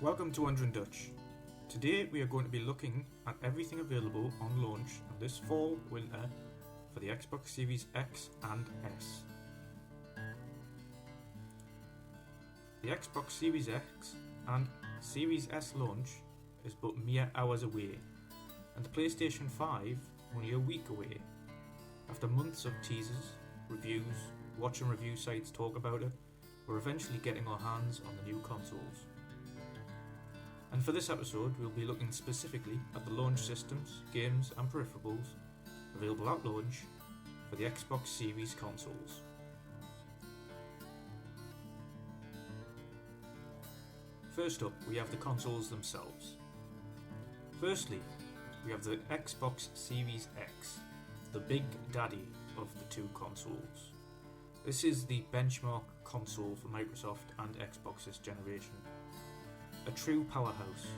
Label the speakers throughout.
Speaker 1: Welcome to WandrinDutch. Today we are going to be looking at everything available on launch this fall/winter for the Xbox Series X and S. The Xbox Series X and Series S launch is but mere hours away, and the PlayStation 5 only a week away. After months of teasers, reviews, watching review sites talk about it, we're eventually getting our hands on the new consoles. And for this episode, we'll be looking specifically at the launch systems, games and peripherals available at launch for the Xbox Series consoles. First up, we have the consoles themselves. Firstly, we have the Xbox Series X, the big daddy of the two consoles. This is the benchmark console for Microsoft and Xbox this generation. A true powerhouse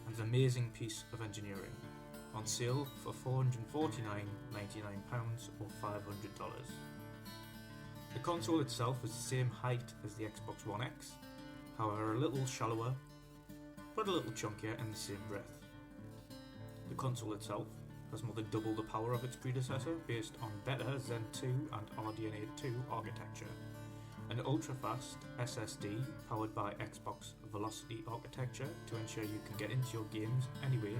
Speaker 1: and an amazing piece of engineering, on sale for £449.99 or $500. The console itself is the same height as the Xbox One X, however a little shallower, but a little chunkier in the same breath. The console itself has more than double the power of its predecessor based on better Zen 2 and RDNA 2 architecture, an ultra-fast SSD powered by Xbox Velocity architecture to ensure you can get into your games anywhere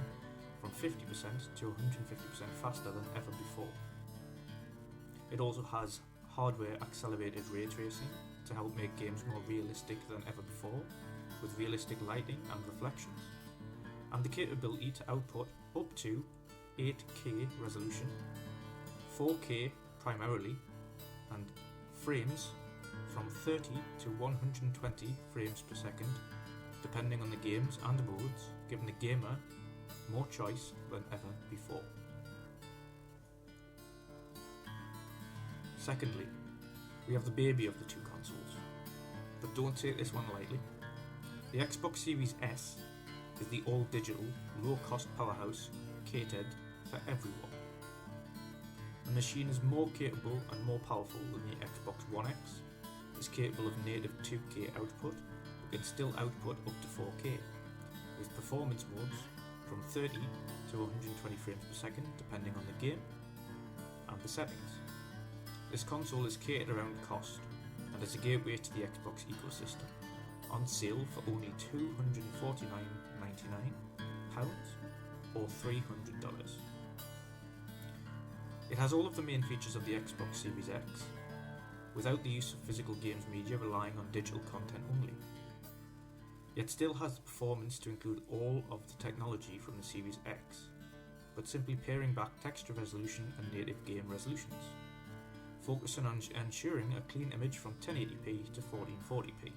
Speaker 1: from 50% to 150% faster than ever before. It also has hardware accelerated ray tracing to help make games more realistic than ever before, with realistic lighting and reflections, and the capability to output up to 8K resolution, 4K primarily, and frames from 30 to 120 frames per second, depending on the games and modes, giving the gamer more choice than ever before. Secondly, we have the baby of the two consoles, but don't take this one lightly. The Xbox Series S is the all-digital, low-cost powerhouse catered for everyone. The machine is more capable and more powerful than the Xbox One X, is capable of native 2K output, but can still output up to 4K, with performance modes from 30 to 120 frames per second depending on the game and the settings. This console is catered around cost and is a gateway to the Xbox ecosystem, on sale for only £249.99 or $300. It has all of the main features of the Xbox Series X, without the use of physical games media relying on digital content only. It still has the performance to include all of the technology from the Series X, but simply paring back texture resolution and native game resolutions, focusing on ensuring a clean image from 1080p to 1440p,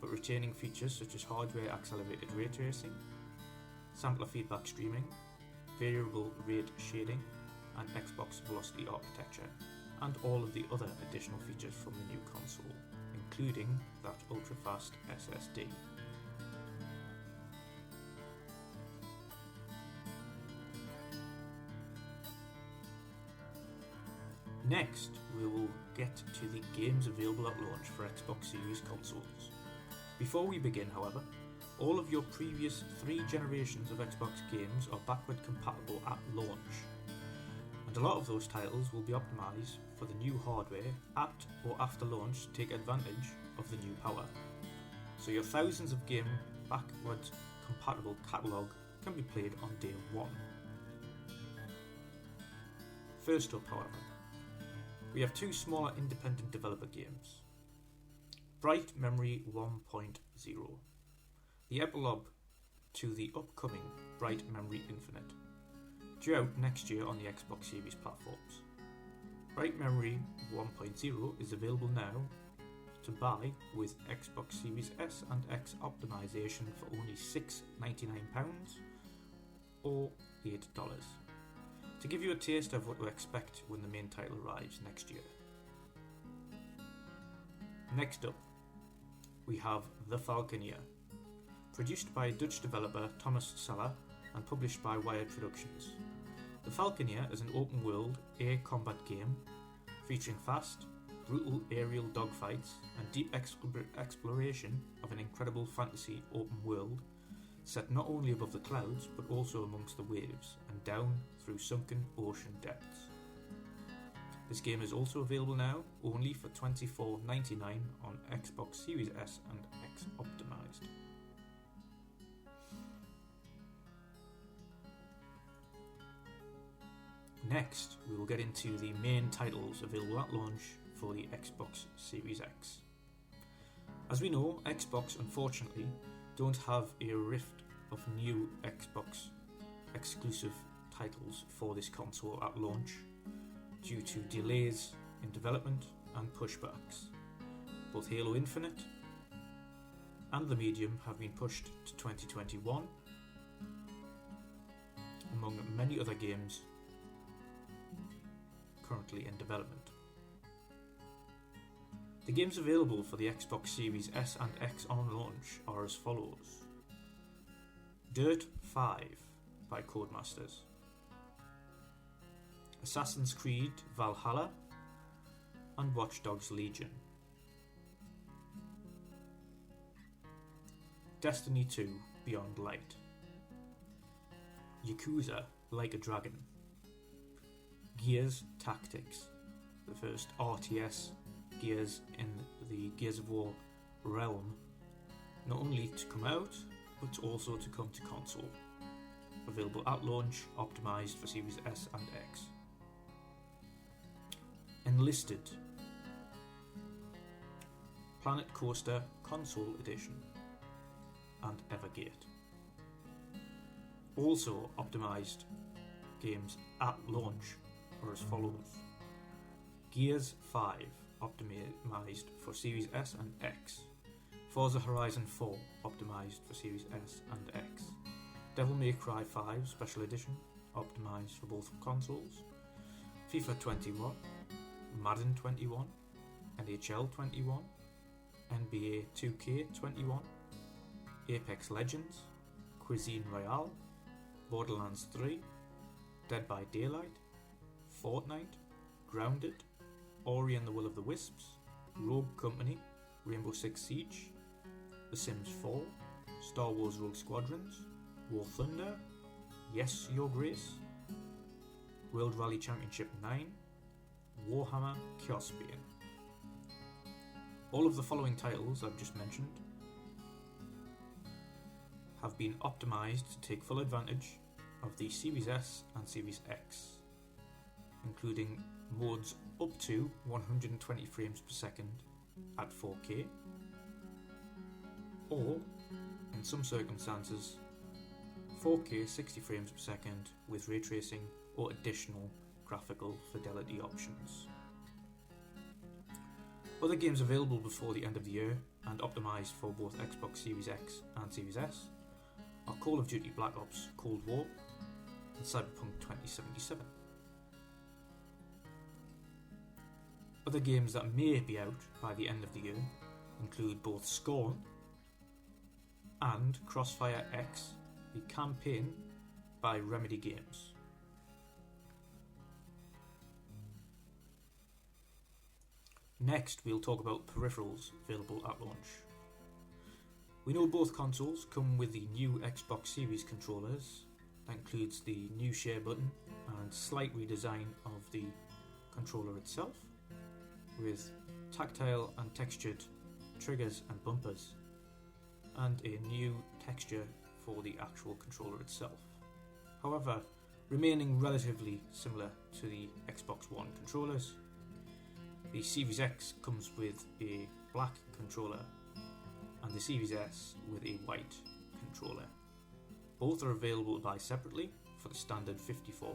Speaker 1: but retaining features such as hardware accelerated ray tracing, sampler feedback streaming, variable rate shading, and Xbox Velocity architecture, and all of the other additional features from the new console, including that ultra-fast SSD. Next, we will get to the games available at launch for Xbox Series consoles. Before we begin, however, all of your previous 3 generations of Xbox games are backward compatible at launch, and a lot of those titles will be optimised for the new hardware at or after launch to take advantage of the new power. So your thousands of game backwards compatible catalogue can be played on day one. First up, however, we have 2 smaller independent developer games. Bright Memory 1.0, the epilogue to the upcoming Bright Memory Infinite, due out next year on the Xbox Series platforms. Bright Memory 1.0 is available now to buy with Xbox Series S and X optimization for only £6.99 or $8, to give you a taste of what to expect when the main title arrives next year. Next up, we have The Falconeer, produced by Dutch developer Thomas Seller and published by Wired Productions. The Falconeer is an open-world air combat game featuring fast, brutal aerial dogfights and deep exploration of an incredible fantasy open world set not only above the clouds but also amongst the waves and down through sunken ocean depths. This game is also available now only for $24.99 on Xbox Series S and X Optimized. Next, we will get into the main titles available at launch for the Xbox Series X. As we know, Xbox unfortunately don't have a rift of new Xbox exclusive titles for this console at launch due to delays in development and pushbacks. Both Halo Infinite and the Medium have been pushed to 2021, among many other games currently in development. The games available for the Xbox Series S and X on launch are as follows: Dirt 5 by Codemasters, Assassin's Creed Valhalla, and Watch Dogs Legion. Destiny 2 Beyond Light, Yakuza Like a Dragon, Gears Tactics, the first RTS Gears in the Gears of War realm, not only to come out but also to come to console. Available at launch, optimized for Series S and X. Enlisted, Planet Coaster Console Edition, and Evergate. Also optimized games at launch are as follows: Gears 5 optimized for Series S and X, Forza Horizon 4 optimized for Series S and X, Devil May Cry 5 Special Edition optimized for both consoles, FIFA 21, Madden 21, NHL 21, NBA 2K 21, Apex Legends, Cuisine Royale, Borderlands 3, Dead by Daylight, Fortnite, Grounded, Ori and the Will of the Wisps, Rogue Company, Rainbow Six Siege, The Sims 4, Star Wars Rogue Squadrons, War Thunder, Yes Your Grace, World Rally Championship 9, Warhammer Chaosbane. All of the following titles I've just mentioned have been optimized to take full advantage of the Series S and Series X, including modes up to 120 frames per second at 4K, or, in some circumstances, 4K 60 frames per second with ray tracing or additional graphical fidelity options. Other games available before the end of the year and optimized for both Xbox Series X and Series S are Call of Duty Black Ops Cold War and Cyberpunk 2077. Other games that may be out by the end of the year include both Scorn and Crossfire X, the campaign by Remedy Games. Next, we'll talk about peripherals available at launch. We know both consoles come with the new Xbox Series controllers. That includes the new share button and slight redesign of the controller itself, with tactile and textured triggers and bumpers, and a new texture for the actual controller itself. However, remaining relatively similar to the Xbox One controllers, the Series X comes with a black controller and the Series S with a white controller. Both are available to buy separately for the standard £54.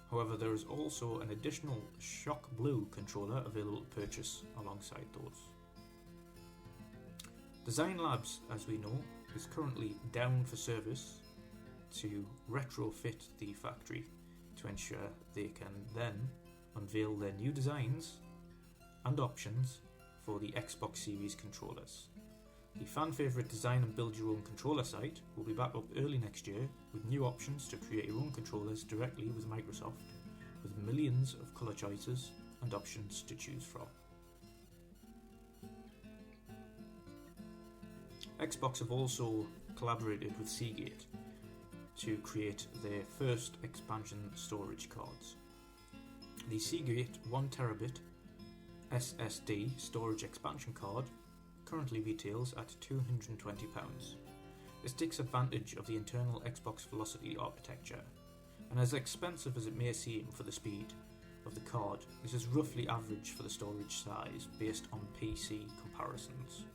Speaker 1: However, there is also an additional Shock Blue controller available to purchase alongside those. Design Labs, as we know, is currently down for service to retrofit the factory to ensure they can then unveil their new designs and options for the Xbox Series controllers. The fan favourite design and build your own controller site will be back up early next year with new options to create your own controllers directly with Microsoft, with millions of colour choices and options to choose from. Xbox have also collaborated with Seagate to create their first expansion storage cards. The Seagate 1TB SSD storage expansion card currently retails at £220. This takes advantage of the internal Xbox Velocity architecture, and as expensive as it may seem for the speed of the card, this is roughly average for the storage size based on PC comparisons.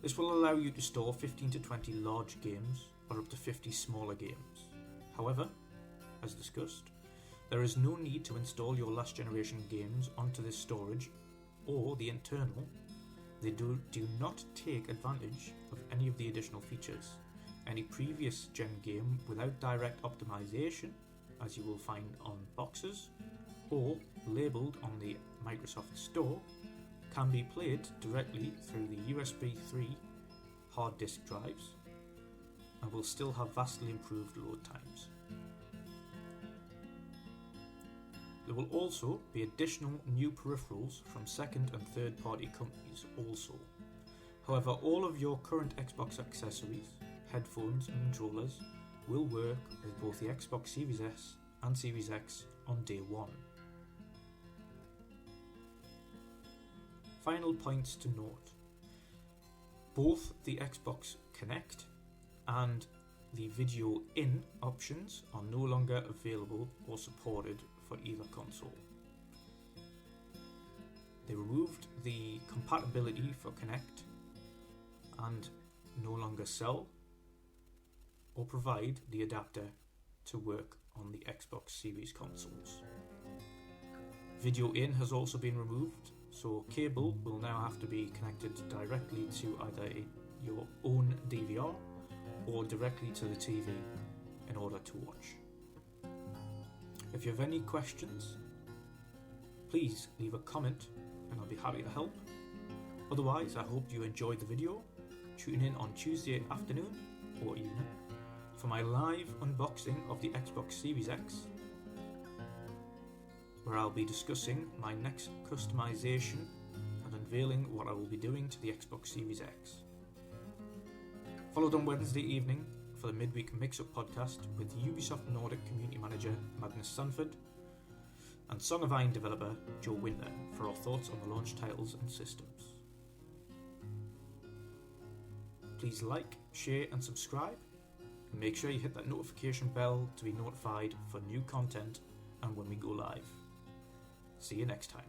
Speaker 1: This will allow you to store 15 to 20 large games or up to 50 smaller games. However, as discussed, there is no need to install your last generation games onto this storage or the internal. They do not take advantage of any of the additional features. Any previous gen game without direct optimization, as you will find on boxes, or labelled on the Microsoft Store, can be played directly through the USB 3 hard disk drives and will still have vastly improved load times. There will also be additional new peripherals from second and third party companies also. However, all of your current Xbox accessories, headphones and controllers will work with both the Xbox Series S and Series X on day one. Final points to note. Both the Xbox Connect and the Video In options are no longer available or supported for either console. They removed the compatibility for Connect and no longer sell or provide the adapter to work on the Xbox Series consoles. Video In has also been removed, so cable will now have to be connected directly to either your own DVR or directly to the TV in order to watch. If you have any questions, please leave a comment and I'll be happy to help. Otherwise, I hope you enjoyed the video. Tune in on Tuesday afternoon or evening for my live unboxing of the Xbox Series X, where I'll be discussing my next customization and unveiling what I will be doing to the Xbox Series X. Followed on Wednesday evening for the Midweek Mix-Up podcast with Ubisoft Nordic Community Manager Magnus Sanford and Song of Iron developer Joe Winter for our thoughts on the launch titles and systems. Please like, share and subscribe, and make sure you hit that notification bell to be notified for new content and when we go live. See you next time.